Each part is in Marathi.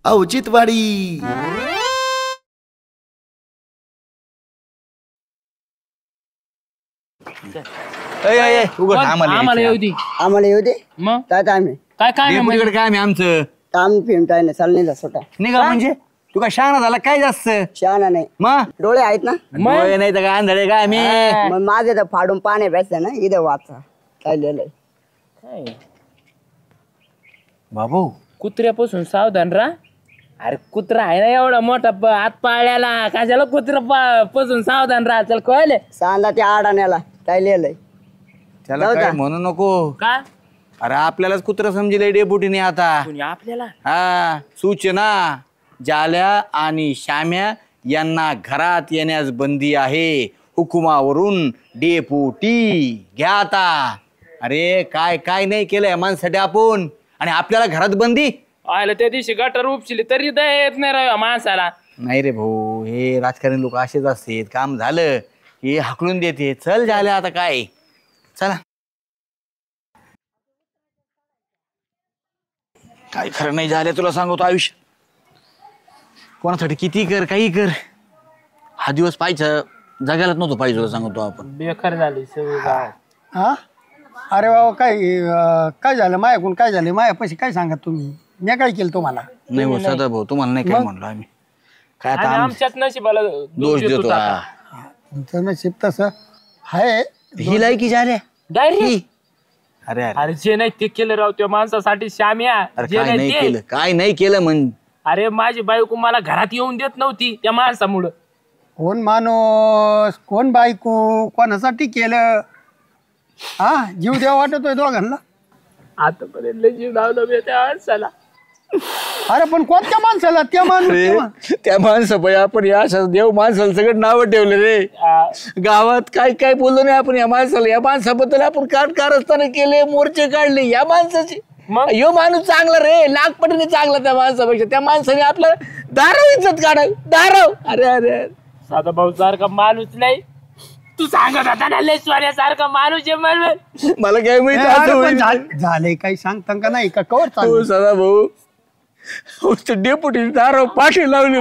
औचित्यवाडी. आम्हाला येऊ दे. आम्हाला येऊ दे. मग काय आम्ही काय काय डेपुटीकडे काय आम्ही आमचं काम पिमटाय ना चाल नाही सुटा निघा म्हणजे तू काय शहाणा झाला काय जास्त शहाणा नाही. मग डोळे आहेत ना. डोळे नाही तर काय आंधळे काय आम्ही मग माझे तर फाडून पाणी भेटते ना इथं वाचा काय लिहिलंय. बाबू कुत्र्यापासून सावधान राहा. अरे कुत्रा आहे ना एवढा मोठा हात पाळल्याला कशाला कुत्रा पासून सावधान राहा. चल कळले सांगा त्या आडाण्याला काय लिहिलंय. त्याला जाऊ काय का? म्हणू नको. का अरे आपल्यालाच कुत्र समजिले डेपुटीने आता. कोणी आपल्याला हा सूचना जाल्या आणि श्याम्या यांना घरात येण्यास बंदी आहे हुकुमावरून. डेपुटी घ्या आता. अरे काय काय नाही केलंय माणसाठी आपण आणि आपल्याला घरात बंदी. आयला त्या दिवशी गटर उपशिली तरी दया येत नाही राव माणसाला. नाही रे भाऊ हे राजकारणी लोक असेच असतात. काम झालं हे हकलून देते. चल झालं आता काय चला. काय खरं नाही झालं तुला सांगतो आयुष्य. कोणासाठी किती कर काही कर हा दिवस पाहिजे जगायलाच नव्हतं पाहिजे तुला सांगतो आपण. बेकार झाली सगळी गाव. हा अरे बाबा काय झालं मायाकडून काय झालं मायापाशी काय सांगा तुम्ही. मी काय केलं तुम्हाला. नाही हो सदा भाऊ तुम्हाला नाही काय म्हणलो आम्ही. काय आता आमच्याच नशिबाला दोष देतो. तुमचं नशीब तसं आहे. ही लायकी झाल्या डायरेक्ट. अरे अरे अरे जे नाही ते केलं राव त्या माणसासाठी श्याम्या. अरे जे काय नाही नाही केलं ते. काय नाही केलं म्हण. अरे माझी बायको मला घरात येऊन देत नव्हती त्या माणसामुळं. कोण माणूस कोण बायको कोणासाठी केलं. हा जीव द्या वाटतोय दोघांना. आतापर्यंत जीव लावलं मी त्या माणसाला. अरे पण कोणत्या माणसाला त्या माणूस त्या माणसा पाहिजे आपण या अशा देव माणसाला सगळं नावं ठेवलं रे. गावात काय काय बोललो नाही आपण या माणसाला. या माणसाबद्दल आपण कारस्थाने केले मोर्चे काढले या माणसाचे. यो माणूस चांगला रे लाखपटीने चांगला त्या माणसापेक्षा. त्या माणसाने आपलं दाराव इज्जत काढावी दाराव. अरे अरे साधा भाऊ सारखा माणूस नाही. तू सांगत होता ना लय सोन्यासारखा माणूस आहे म्हणून. मला काय माहिती झालंय काही सांगता का नाही का कवर चालू. हो सदा भाऊ डेपुटी दाराव पाठी लावली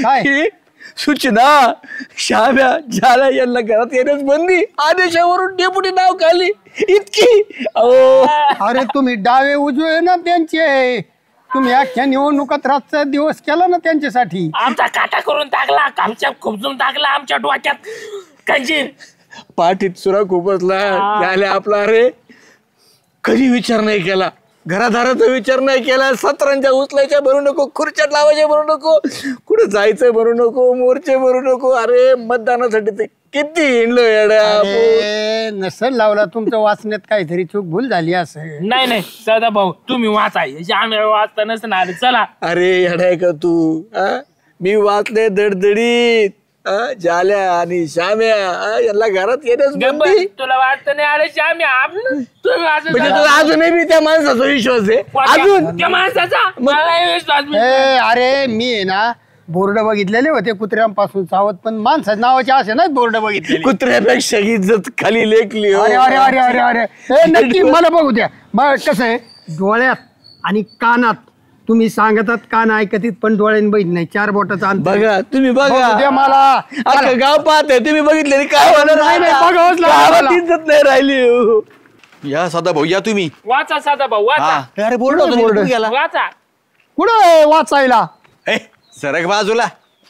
काय? ही सूचना श्याम्या झाल्या यांना घरात येण्यास बंदी. आदेशावरून डेपुटी नाव खाली इतकी. अरे तुम्ही डावे उजवे ना त्यांचे. तुम्ही अख्ख्या निवडणुकात रातचा दिवस केला ना त्यांच्यासाठी. आमचा काटा करून टाकला आमच्या खुपसून टाकला आमच्या डोक्यात कंजीर. पाठीत सुरा खूपचला झाल्या आपला. अरे कधी विचार नाही केला घरादाराचा विचार नाही केला. सत्रांच्या उचलायच्या भरू नको खुर्च्यात लावायच्या भरू नको कुठं जायचं भरू नको मोर्चे भरू नको. अरे मतदानासाठी ते किती हिंडलो येड्या. नसल लावला तुमचं वाचण्यात काहीतरी चूक भूल झाली असं. नाही नाही सदा भाऊ तुम्ही वाचाय आम्ही वाचता नसणार. चला. अरे येडाय का तू. मी वाचले दडदडीत झाल्या आणि श्याम्या यांना घरात येण्यास बंदी. तुला वाटतं नाही अरे श्याम्या आपलं तुम्ही म्हणजे तुला अजूनही मी त्या माणसाचा विश्वास आहे अजून त्या माणसाचा मला नाही विश्वास. अरे मी आहे ना बोर्ड बघितलेले होते कुत्र्यांपासून सावध पण माणसाच्या नावाचे असे नाही बोर्ड बघितले. कुत्र्यापेक्षा इज्जत खाली लेखली. अरे अरे अरे अरे अरे नक्की मला बघू द्या. मग कसं आहे डोळ्यात आणि कानात तुम्ही सांगतात कान ऐकतीत पण डोळ्याने बघित नाही. 4 बोटाचा अंतर बघा तुम्ही बघा मला अख्खं गाव पाहते तुम्ही बघितले काय होणार नाही, बघावंच लागेल मला. इज्जत नाही राहिली. या सदा भाऊ या तुम्ही. वाचा साधा भाऊ वाचा. अरे बोर्ड गेला वाचा. कुठं वाचायला. सरक बाजूला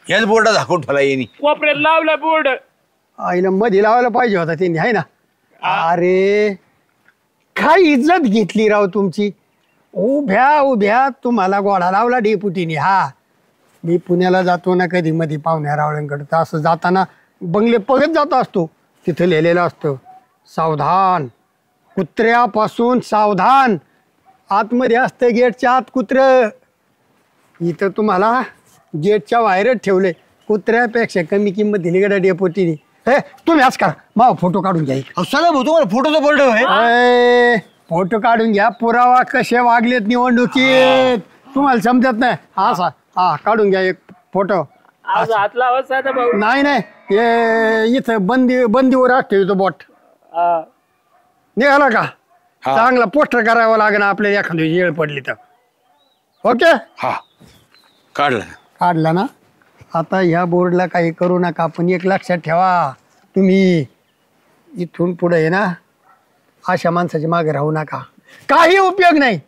हेच बोर्ड झाकून ठेवला येणी. कोपऱ्यात लावला बोर्ड. आईला मध्ये लावायला पाहिजे होता त्यांनी आहे ना. अरे काय इज्जत घेतली राव तुमची. उभ्या उभ्या तुम्हाला गोडा लावला डेपुटीने. हा मी पुण्याला जातो ना कधी मध्ये पाहुण्या रावळ्यांकडे तर असं जाताना बंगले बघत जात असतो. तिथं लिहिलेलं असतं सावधान कुत्र्यापासून सावधान. आतमध्ये असतं गेटच्या आत कुत्र. इथं तुम्हाला गेटच्या बाहेरच ठेवले. कुत्र्यापेक्षा कमी किंमत दिली गड्या डेपुटीने. हे तुम्ही आज करा मग फोटो काढून घ्या. सदा भाऊ तुम्हाला फोटोचा बोर्ड आहे. फोटो काढून घ्या पुरावा कसे वागलेत निवडणुकीत तुम्हाला समजत नाही. हा काढून घ्या एक फोटो. हात लावा साधा भाऊ. नाही नाही इथं बंदीवर ठेवतो बोट. निघाला का चांगला पोस्टर करावं लागेल आपल्याला एखादी वेळ पडली तर. ओके हा काढला ना. आता ह्या बोर्डला काही करू नका, पण एक लक्षात ठेवा, तुम्ही इथून पुढे आहे ना अशा माणसाच्या मागे राहू नका, काही उपयोग नाही.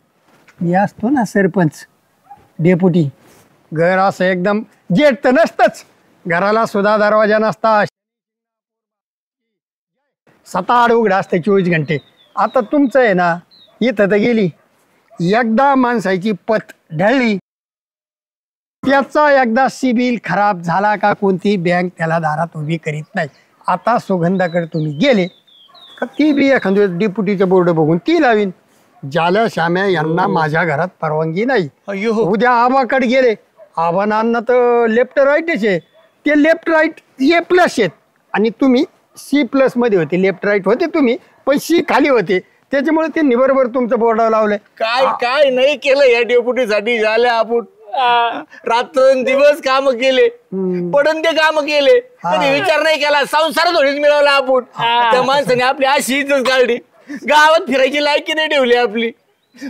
मी असतो ना सरपंच डेपुटी, घर असं एकदम गेट तर नसतंच, घराला सुद्धा दरवाजा नसता, 7-8 उघडा असते 24 घंटे. आता तुमचं आहे ना इथं तर गेली, एकदा माणसाची पत ढळली, त्याचा एकदा सिबिल खराब झाला का कोणती बँक त्याला दारात उभी करीत नाही. आता सुगंधाकडे तुम्ही गेले का ती बी एखाद्या डेप्युटीचं बोर्ड बघून ती लावीन. ज्याला श्याम्या यांना माझ्या घरात परवानगी नाही. उद्या आबाकडे गेले, आबांना तर लेफ्ट राईटच आहे, ते लेफ्ट राईट A+ आहेत आणि तुम्ही C+ मध्ये होते, लेफ्ट राईट होते तुम्ही पण C खाली होते, त्याच्यामुळे त्यांनी बरोबर तुमचं बोर्ड लावलंय. काय काय नाही केलं या डेप्युटीसाठी. झालं आपण रात्रंदिवस काम केले, पडून ते काम केले, कधी विचार नाही केला, संसार थोडीच मिळवला आपण. त्या माणसाने आपली अशी इज्जत काढली, गावात फिरायची लायकी नाही ठेवली आपली.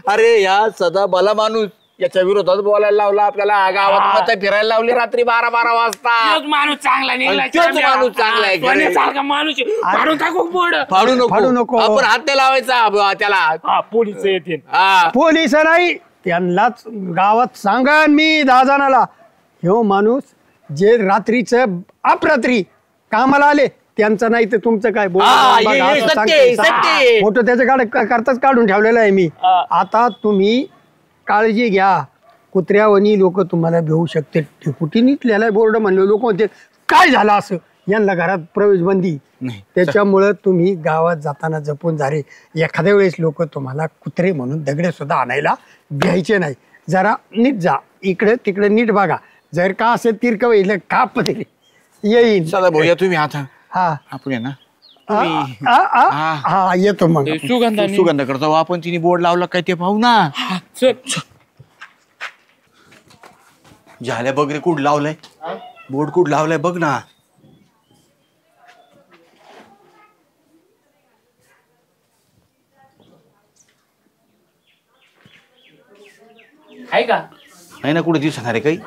अरे या सदा भला माणूस याच्या विरोधात बोलायला लावला आपल्याला, गावात मत फिरायला लावली रात्री 12-12 वाजता. माणूस चांगला निघाला, माणूस चांगला आहे, सोन्यासारखा माणूस आहे. फाडून टाकू बोर्ड. फाडू नको आपण, हात नाही लावायचा त्याला. पोलीस येतील. पोलिस नाही, त्यांनाच गावात सांगा मी 10 जणाला, ह्यो माणूस जे रात्रीचं अपरात्री कामाला आले त्यांचं नाही तर तुमचं काय फोटो त्याच्या करताच काढून ठेवलेला आहे मी. आता तुम्ही काळजी घ्या, कुत्र्यावणी लोक तुम्हाला भेऊ शकते. डेपुटी निघलेला बोर्ड म्हणले, लोक म्हणते काय झालं असं, यांना घरात प्रवेश बंदी. त्याच्यामुळं तुम्ही गावात जाताना जपून जा रे. एखाद्या वेळेस लोक तुम्हाला कुत्रे म्हणून दगडे सुद्धा आणायला घ्यायचे नाही. जरा नीट जा, इकडे तिकडे नीट बघा, जर का असं तिरक होईल काप येईल. चला भाऊ या तुम्ही आता. हा आपण आहे ना हा येतो मग. सुगंधा करतो आपण, तिने बोर्ड लावला काय ते पाहू ना. झाल्या बघ रे, कुठं लावलाय बोर्ड, कुठं लावलाय बघ ना. आहे का? नाही ना, कुठे दिसणार आहे काही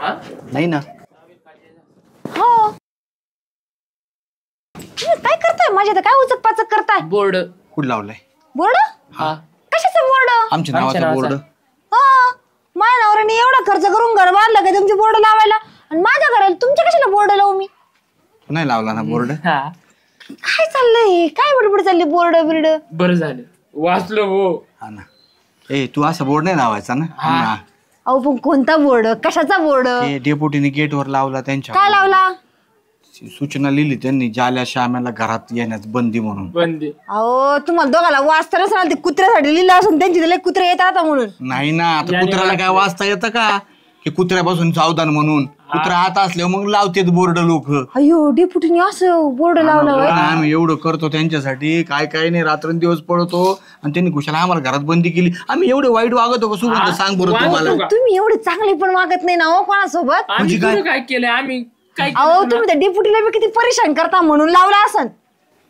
नाही ना. हो काय करताय माझ्या तर, काय उचक पाचक करताय? बोर्ड कुठं लावलाय बोर्ड? कशाचं बोर्ड? आमच्या नावाचा बोर्ड. हा, माझ्या नवऱ्याने एवढा खर्च करून घर बांधलं का तुमचे बोर्ड लावायला, आणि माझ्या घराला तुमच्या कशाला बोर्ड लावू मी? नाही लावला ना बोर्ड. काय चाललंय, काय बडबड चालली बोर्ड बिर्ड? बरं झालं वाचलो हो. हा ना. ए तू असा बोर्ड नाही लावायचा ना. अहो पण कोणता बोर्ड, कशाचा बोर्ड? डेपुटीने गेट वर लावला त्यांच्या. काय लावला? सूचना लिहिली त्यांनी, जाल्या श्याम्याला घरात येण्यास बंदी म्हणून. बंदी. अहो तुम्हाला दोघाला वाचता नसेल, ते कुत्र्यासाठी लिहिलं असून त्यांची तिला कुत्रे येतात आता म्हणून. नाही ना, आता कुत्र्याला काय वाचता येतं का, की कुत्र्यापासून सावधान म्हणून. कुत्रा हात असल्यावर मग लावतेत बोर्ड लोक. अयो डेपुटीने असं बोर्ड लावलं. आम्ही एवढं करतो त्यांच्यासाठी, काय काय नाही, रात्रंदिवस पळतो, आणि त्यांनी कुशाला आम्हाला घरात बंदी केली. आम्ही एवढे वाईट वागतो का सुगंध, सांग बरं तुम्हाला. तुम्ही एवढे चांगले पण वागत नाही ना हो कोणासोबत. आम्ही काय केलं, आम्ही काय अहो तुम्ही त्या डेपुटीला बी किती परेशान करता म्हणून लावला असन.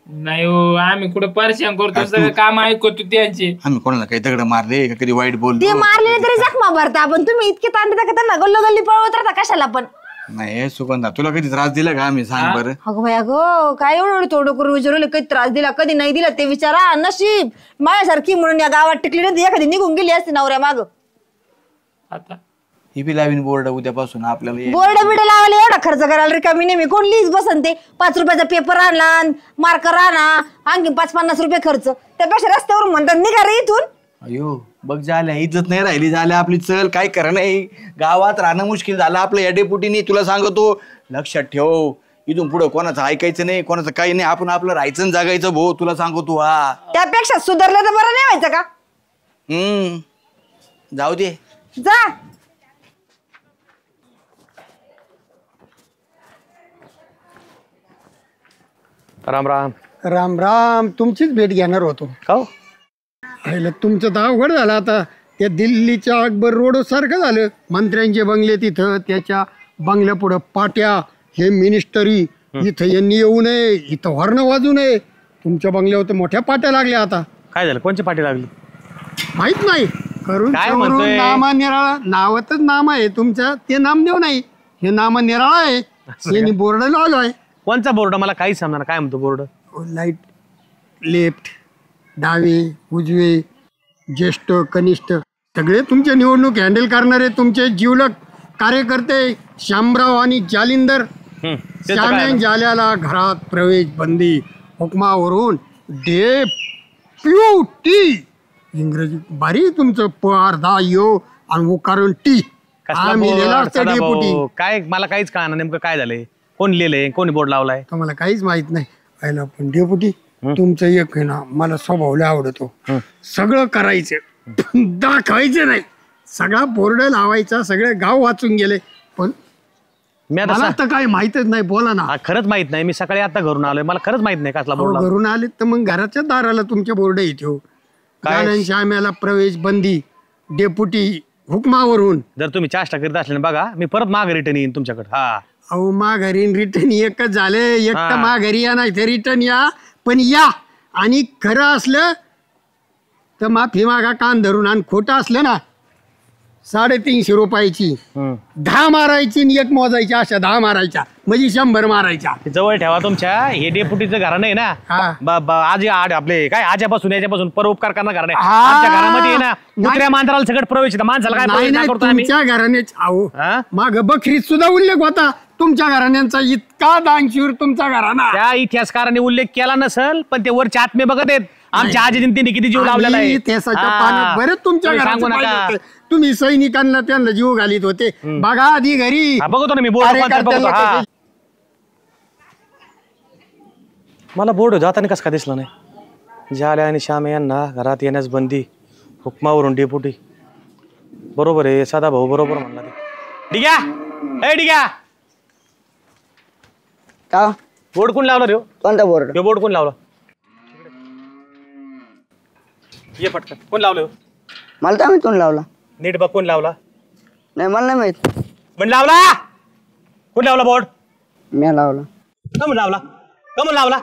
नाही हो, आम्ही कुठे परेशान करतो, सगळं काम ऐकतो त्यांचे. आम्ही कोणाला काही दगड मारले का, कधी वाईट बोलतो? ते मारले तरी जखमा भरता, पण तुम्ही इतके तांडता का त्यांना गल्लो गल्ली पळवत राहता कशाला पण. नाही सुगंधा, तुला कधी त्रास दिला का आम्ही, सांग बरं. अगं बाई अगं, काय एवढं तोडं करून विचारले, कधी त्रास दिला कधी नाही दिला ते विचारा. नशीब माझ्यासारखी म्हणून या गावात टिकली नाही, एखादी निघून गेली असते नवऱ्या माग. आता ही बी लावीन बोर्ड उद्यापासून आपल्याला. बोर्ड बिड लावायला एवढा खर्च करायला रिकामी नेहमी कोण लिहिच बसन. ते 5 रुपयाचा पेपर आणला, मार्कर आणा, आणखी 5-50 रुपये खर्च, त्यापेक्षा रस्त्यावरून म्हणतात निघा रे इथून. अयो बघ, झाल्या इज्जत नाही राहिली, झाल्या आपली चल. काय करा नाही, गावात राहणं मुश्किल झालं आपलं या डेपुटीने. तुला सांगतो, लक्षात ठेव, इथून पुढं कोणाचं ऐकायचं नाही, कोणाचं काही नाही, आपण आपलं राहायचं आणि जगायचं भाऊ. तुला सांगतो. हा, त्यापेक्षा सुधारलं तर बरं नाही व्हायचं का? जाऊ दे, जा. राम राम. राम राम. तुमचीच भेट घेणार होतो. का तुमचं तर अवघड झालं आता. त्या दिल्लीच्या अकबर रोड सारखं झालं. मंत्र्यांचे बंगले तिथं, त्याच्या बंगल्या पुढं पाट्या, हे मिनिस्टरी इथं यांनी येऊ नये, इथं हॉर्न वाजू नये. तुमच्या बंगल्यावर तर मोठ्या पाट्या लागल्या आता. काय झालं, कोणची पाठी लागली? माहित नाही. करून काय चोरून म्हणतोय? नामा निराळा नावातच नाम आहे तुमचं, ते नामदेव नाही, हे नामा निराळा आहे. यांनी बोर्ड लावलोय. कोणचा बोर्ड मला काहीच समजणार काय म्हणतो बोर्ड. लाईट, लेफ्ट, डावे, उजवे, ज्येष्ठ, कनिष्ठ सगळे तुमचे निवडणूक हँडल करणारे तुमचे जीवलग कार्यकर्ते श्यामराव आणि जालिंदर. श्यामेन जाल्याला घरात प्रवेश बंदी हुकमावरून डेप्युटी. इंग्रजी भारी तुमचं दा यो आणि उकारून टी. आम्ही लिहिला असतं डेप्युटी. काय मला काहीच कळणार नेमकं काय झालंय, कोण लिहिलंय, कोणी बोर्ड लावलाय. तुम्हाला काहीच माहित नाही. पाहिलं पण डेप्युटी तुमचं एक आहे ना, मला स्वभाव लय आवडतो. सगळं करायचं दाखवायचं नाही. सगळा बोर्ड लावायचा. सगळे गाव वाचून गेले पण मला तर काही माहितच नाही. बोला ना. खरंच माहित नाही. मी सकाळी आता घरून आलोय, मला खरंच माहित नाही कसला बोर्ड. घरून आले तर मग घराच्या दाराला तुमचे बोर्ड येतो. श्याम्याला प्रवेश बंदी डेप्युटी हुकमावरून. जर तुम्ही चाष्टा करीत असले ना बघा, मी परत मागे रिटर्न येईन तुमच्याकडे. हा अहो माघारी रिटर्न एकच झाले. एक तर माघारी या नाही तर रिटर्न या, पण या. आणि खरं असलं तर माफी मागा कान धरून. आणि खोटं असलं ना 350 रुपयाची 10 मारायची आणि 1 मोजायची. अशा 10 मारायच्या म्हणजे 100 मारायच्या. जवळ ठेवा तुमच्या. हे डेपुटीचं घर नाही ना, आजी आपले काय आज्यापासून याच्यापासून परोपकार करणार घर नाही. आमच्या घरामध्ये ना दुसऱ्या मांजराला सगळं प्रवेश येतं. माणसाला काय प्रवेश नाही करतो आम्ही. तुमच्या घराण्याच अहो माग बकरीत सुद्धा उल्लेख होता तुमच्या घराण्यांचा. इतका दानशूर तुमचा घराणा. त्या इतिहासकारांनी उल्लेख केला नसेल, पण ते वरचे आत्मे बघत आहेत. आमच्या आजीने त्यांनी किती जीव लावलेला आहे. इतिहासाच्या पाण्यात बरेच तुमच्या सांगू घरात नका. तुम्ही सैनिकांना त्यांना जीव घालीत होते. बघा आधी घरी बघतो ना मी बोर्ड. मला बोर्ड जाताना कसं काय दिसलं नाही. जाल्या आणि श्याम यांना घरात येण्यास बंदी हुकमावरून डेपुटी. बरोबर आहे साधा भाऊ बरोबर म्हणला ते. ठीक आहे ठीक आहे. का बोर्ड कोण लावला रे? कोणता बोर्ड? बोर्ड कोण लावला? ये पटकन. कोण लावलं? मला तर आम्ही लावला. नीट बघ कोण लावला. नाही मला नाही माहित. पण लावला कोण लावला बोर्ड? मी लावला. कमून लावला? कमून लावला?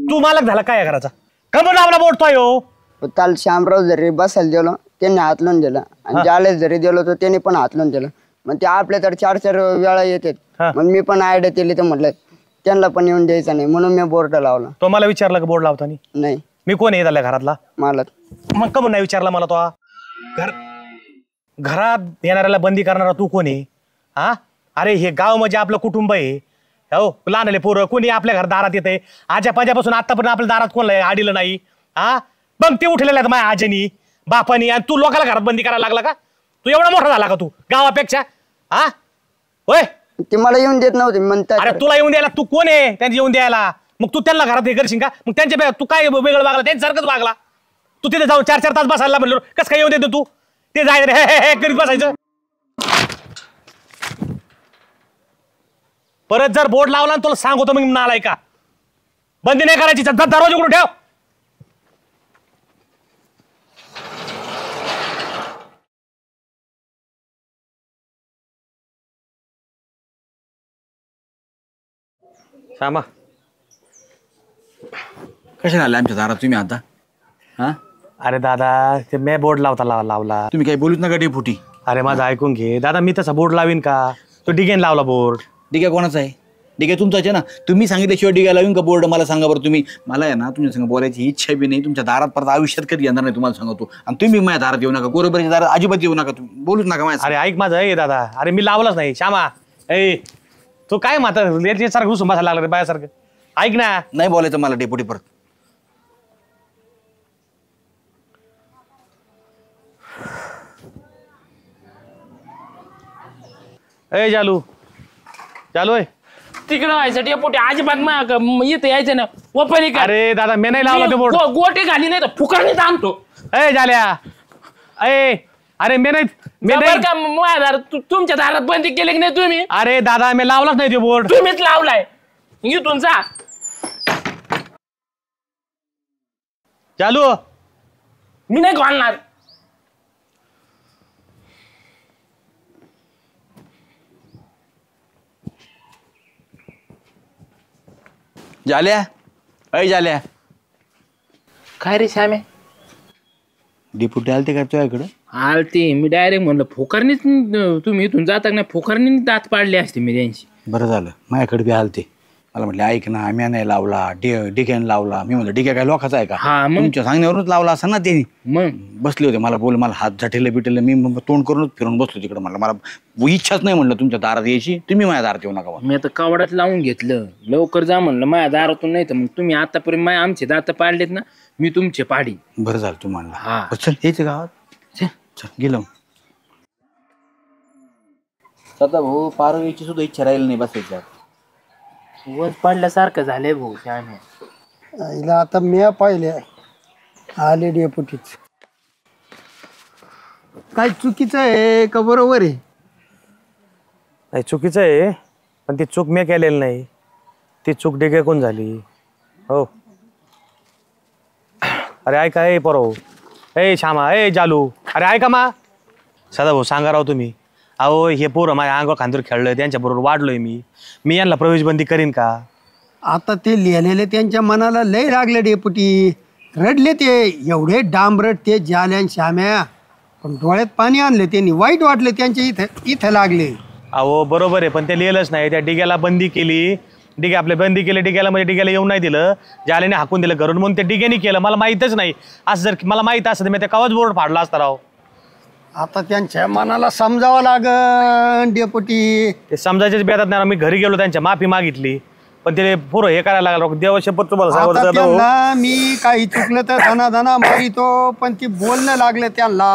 तू मालक झाला काय घराचा? कमून लावला बोर्ड तो यो? काल श्यामराव जरी बसायला दिलं त्यांनी हात लावून दिला आणि ज्याला जरी दिलं तर त्यांनी पण हात लावून दिलं. मग ते आपल्या तर 4-4 वेळा येतात. मग मी पण आयडिया केली तर म्हटलं त्यांना पण येऊन द्यायचं नाही म्हणून मी बोर्ड लावला. तो मला विचारला का बोर्ड लावताना? नाही. मी कोण आहे झाल्या घरातला? मालक. मग कमून नाही विचारला मला तो? घरात येणाऱ्याला बंदी करणारा तू कोण आहे? हा अरे हे गाव म्हणजे आपलं कुटुंब आहे. हो लहानले पोरं कोणी आपल्या घर दारात येते. आज्या पाज्यापासून आतापर्यंत आपल्या दारात कोण आडीलं नाही. हा बघ ते उठलेले आहेत माझ्या आजीनी बापानी. आणि तू लोकांना घरात बंदी करायला लागला का? तू एवढा मोठा झाला का तू गावापेक्षा? हा होय. ते मला येऊन देत नव्हते म्हणतात. अरे तुला येऊन द्यायला तू कोण आहे त्यांनी येऊन द्यायला? मग तू त्यांना घरात हे करशील का? मग त्यांच्या तू काय वेगळं वागला त्यांच्यासारखंच वागला. तू तिथे जाऊन 4-4 तास बसायला म्हणलो कसं काय येऊन देतो तू? ते जाय रे हे करीत बसायचं. परत जर बोर्ड लावला तुला सांगतो मग नालाय का बंदी नाही करायची. दरवाजा उघडून ठेव. श्यामा कशा आले आमच्या दारात तुम्ही आता? हा अरे दादा ते मी बोर्ड लावला. तुम्ही काही बोलूच नका डेपुटी. अरे माझं ऐकून घे दादा. मी तसा बोर्ड लावीन का? तो डिगेन लावला बोर्ड. डिग्या कोणाचा आहे? डिग्या तुमचाच आहे ना. तुम्ही सांगितल्याशिवाय डिग्या लावीन का बोर्ड? मला सांगा बरं तुम्ही. मला आहे ना तुमच्या संग बोलायची इच्छा बी नाही. तुमच्या दारात परत आयुष्यात कधी येणार नाही तुम्हाला सांगतो. आणि तुम्ही माझ्या दारात येऊ नका. गोरोबरच्या दारात अजिबात येऊ नका. तुम्ही बोलूच नका माझ्या. अरे ऐक माझं हे दादा. अरे मी लावलाच नाही. श्यामा तू काय मात्र सारखं घुसून बसायला लागला रे बायासारखं. ऐक ना. नाही बोलायचं मला डेपुटी परत. जालू आहे तिकडे व्हायचं डेपुटी. अजिबात इथं यायचं ना वपली का? अरे दादा मी नाही लावला तो बोर्ड. गोटे घाली नाही तर फुकाने आणतो. झाल्या अरे मी नाही का माझ्या दारात तुमच्या दारात बंदी केली की नाही तुम्ही? अरे दादा मी लावलाच नाही तो बोर्ड. तुम्हीच लावलाय. इथून जा. चालू मी नाही घालणार. झाल्या झाल्या काय रे श्यामे? डेपुटी आलते का तुझ्याकडं? आलते मी डायरेक्ट म्हणलं फोकारनीच तुम्ही इथून जाता नाही फोकारनी दात पाडले असते मी त्यांची. बरं झालं माझ्याकडे बी आलते. मला म्हटले ऐक ना आम्ही नाही लावला डिग्याने लावला. मी म्हणलं डिग्या काय लोकांचा आहे का? हा मग तुमच्या सांगण्यावरूनच लावला असं ना त्यांनी. मग बसले होते मला बोल मला हात झटेलं बिटेलं. मी मग तोंड करूनच फिरून बसलो तिकडं. म्हणलं मला इच्छाच नाही म्हणलं तुमच्या दारात यायची. तुम्ही माझ्या दारात येऊ नका. मी आता कावडात लावून घेतलं लवकर जा म्हणलं माझ्या दारातून नाही तर मग तुम्ही आतापर्यंत आमचे दात पाडलेत ना मी तुमचे पाडी. बरं झालं तू म्हणला. हा चल यायचं गावात चल गेलो. सदा भाऊ पारवीची सुद्धा इच्छा राहिली नाही बसायच्या. वर पडल्यासारखं झालंय भाऊ त्याने. हिला आता मी पाहिले आले डेपुटीच. काय चुकीचं आहे का बरोबर आहे? नाही चुकीचं आहे पण ती चूक मी केलेली नाही. ती चूक डिगे कोण झाली हो. अरे ऐका ए परो ए श्यामा ए जालू अरे ऐका मा. सदा भाऊ सांगा राव तुम्ही. अहो हे पोरं माझ्या अंगावर खांदूर खेळलोय त्यांच्याबरोबर वाढलोय मी यांना प्रवेशबंदी करीन का? आता ते लिहिलेले त्यांच्या मनाला लय लागले डेपुटी. रडले ते एवढे डांबरट ते जाल्यान श्याम्या. पण डोळ्यात पाणी आणले त्यांनी. वाईट वाटले त्यांच्या इथं लागले. अहो बरोबर आहे पण ते लिहिलंच नाही. त्या डिग्याला बंदी केली. डिगे आपले बंदी केली डिग्याला म्हणजे डिग्याला येऊन नाही दिलं. जाल्याने हाकून दिलं घरून म्हणून ते डिग्याने केलं. मला माहीतच नाही. असं जर मला माहीत असतं तर मी त्या कवाच बोर्ड फाडला असता राव. आता त्यांच्या मनाला समजावं लागन डेपुटी. ते समजायच्याच बेतात नाही. मी घरी गेलो त्यांच्या माफी मागितली पण ते पोरं हे करायला लागलं. देवाशपथ तुम्हाला आता सांगतो त्यांना मी काही चुकलं तर धना मारितो पण ती बोलणं लागलं त्यांना.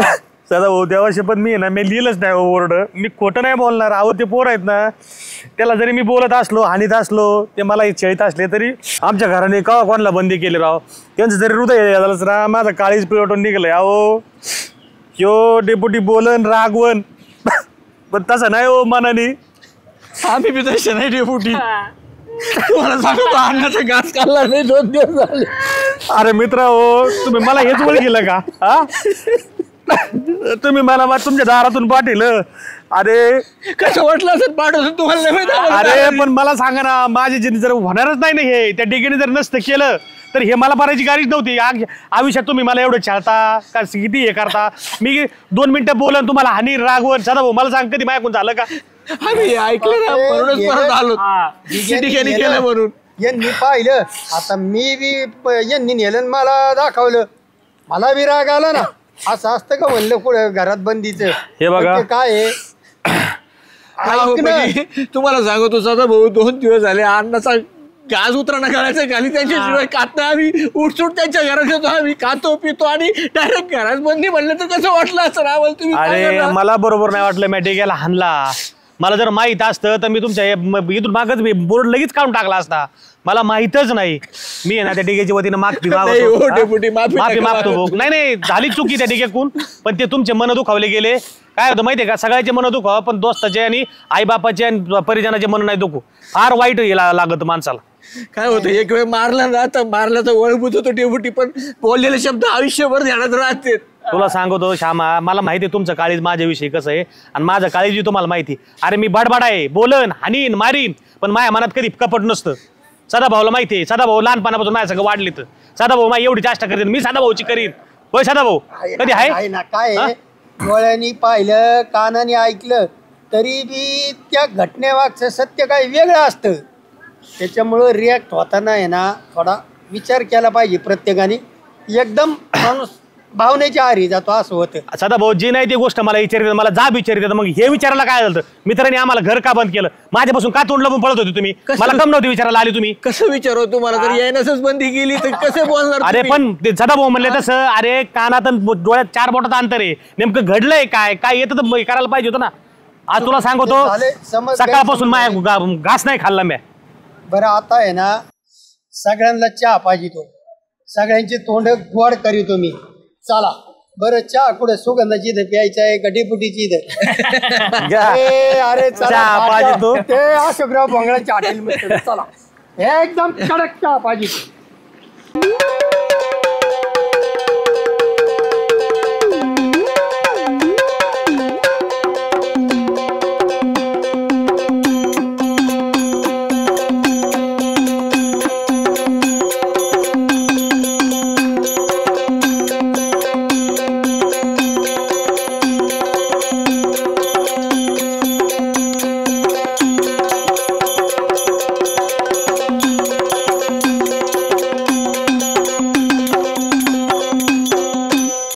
सदा भाऊ देवाशपथ मी आहे ना मी लिहिलंच नाही बोर्ड. मी खोटं नाही बोलणार. अहो ते पोर आहेत ना त्याला जरी मी बोलत असलो हानीत असलो ते मला छळीत असले तरी आमच्या घराने का कोणाला बंदी केली राव. त्यांचं जरी हृदय झालंच ना माझं काळीच पिळवटून निघलंय. अहो ह्यो डेपुटी बोलन रागवन पण तसं नाही हो मनाने. आम्ही बी तसे नाही डेपुटी. तुम्हाला सांगतो अन्नाचा घास खाल्ला नाही 2 दिवस झाले. अरे मित्र हो तुम्ही मला हेच ओळख केलं का? हा तुम्ही मला तुमच्या दारातून पाठवलं. अरे कसं वाटलं असं पाठवलं तुम्हाला नाही माहिती? अरे पण मला सांगा ना माझी जिंदगी जर होणारच नाही ना हे त्या डिगेने जर नसतं केलं तर हे मला भरायची गाडीच नव्हती. आयुष्यात तुम्ही मला एवढं छळता का किती हे करता. मी 2 मिनिटं बोलन तुम्हाला हानी रागवण. सदा भाऊ मला सांग कधी माझ्याकडून झालं का? आम्ही ऐकलं ना म्हणूनच परत आलो. डिग्याने केलं म्हणून यांनी पाहिलं. आता मी बी यांनी नेलं मला दाखवलं. मला बी राग आला ना. असं असतं का म्हणलं पुढे घरात बंदीचं. हे बघा. पण ते काय आहे तुम्हाला सांगतो सदा भाऊ 2 दिवस झाले अन्नाचा घास उतरणं करायचं खाली त्यांच्याशिवाय खात आम्ही उठसूट त्यांच्या घरात येतो. आम्ही खातो पितो आणि डायरेक्ट घरात बंदी म्हणलं तर कसं वाटलं असं रावल तुम्ही? अरे मला बरोबर नाही वाटलं. मी डिग्याला हाणला. मला जर माहित असतं तर मी तुमच्या इथून मागच बोर्ड लगेच काढून टाकला असता. मला माहितच नाही. मी आहे ना त्या डिग्याच्या वतीनं माफी मागतो. नाही झाली चुकी त्या डिग्याकून पण ते तुमचे मन दुखावले गेले. काय होतं माहितीये का सगळ्याचे मन दुखावं पण दोस्ताचे आणि आईबापाचे आणि परिजनाचे मन नाही दुखू. फार वाईट लागत माणसाला. काय होतं एक वेळ मारला ना तर मारल्याचा वळभूत होतो डेपुटी पण बोललेले शब्द आयुष्यभर ध्यानात राहते. तुला सांगतो श्यामा मला माहिती आहे तुमचं काळीज माझ्याविषयी कसं आहे आणि माझं काळीजी तुम्हाला माहिती. अरे मी बडबड आहे बोलन हानीन मारीन पण माझ्या मनात कधी कपट नसतं. सदाभाऊला माहिती आहे. सदाभाऊ लहानपणापासून माझ्या सगळं वाढले तर सदाभाऊ माझी एवढी चेष्टा करेन मी सदाभाऊची करीन. होय सदाभाऊ कधी आहे ना काय डोळ्यांनी पाहिलं कानाने ऐकलं तरी बी त्या घटनेमागचं सत्य काय वेगळं असतं. त्याच्यामुळं रिॲक्ट होताना आहे ना थोडा विचार केला पाहिजे प्रत्येकाने. एकदम माणूस भावनेच्या आहारी जातो असं होतं. सदाभाऊ जी नाही ती गोष्ट मला विचारित मला जा विचारित. मग हे विचारायला काय झालं मित्रांनी आम्हाला घर का बंद केलं माझ्यापासून का तोंड लपून पळत होते तुम्ही? मला कम नव्हती विचारायला आली तुम्ही. कसं विचारू तुम्हाला जर यायनच बंदी केली तर कसं बोलणार? अरे पण ते सदाभाऊ म्हणले तसं अरे कानात डोळ्यात 4 बोटाचं अंतर आहे. नेमकं घडलंय काय काय येतं तर करायला पाहिजे होतं ना. आज तुला सांगतो सकाळपासून माझ्या घास नाही खाल्ला मी. बरं आता आहे ना सगळ्यांना चहा पाहिजे. तो सगळ्यांचे तोंड गोड करीतो मी. चला बरं चहा कुठे सुगंधाची इथं प्यायचं आहे का डेपुटीची इथं? अरे चहा पाहिजे तो ते अशोकराव भोंगळ्याच्या हॉटेलमध्ये. चला एकदम कडक चहा पाहिजे.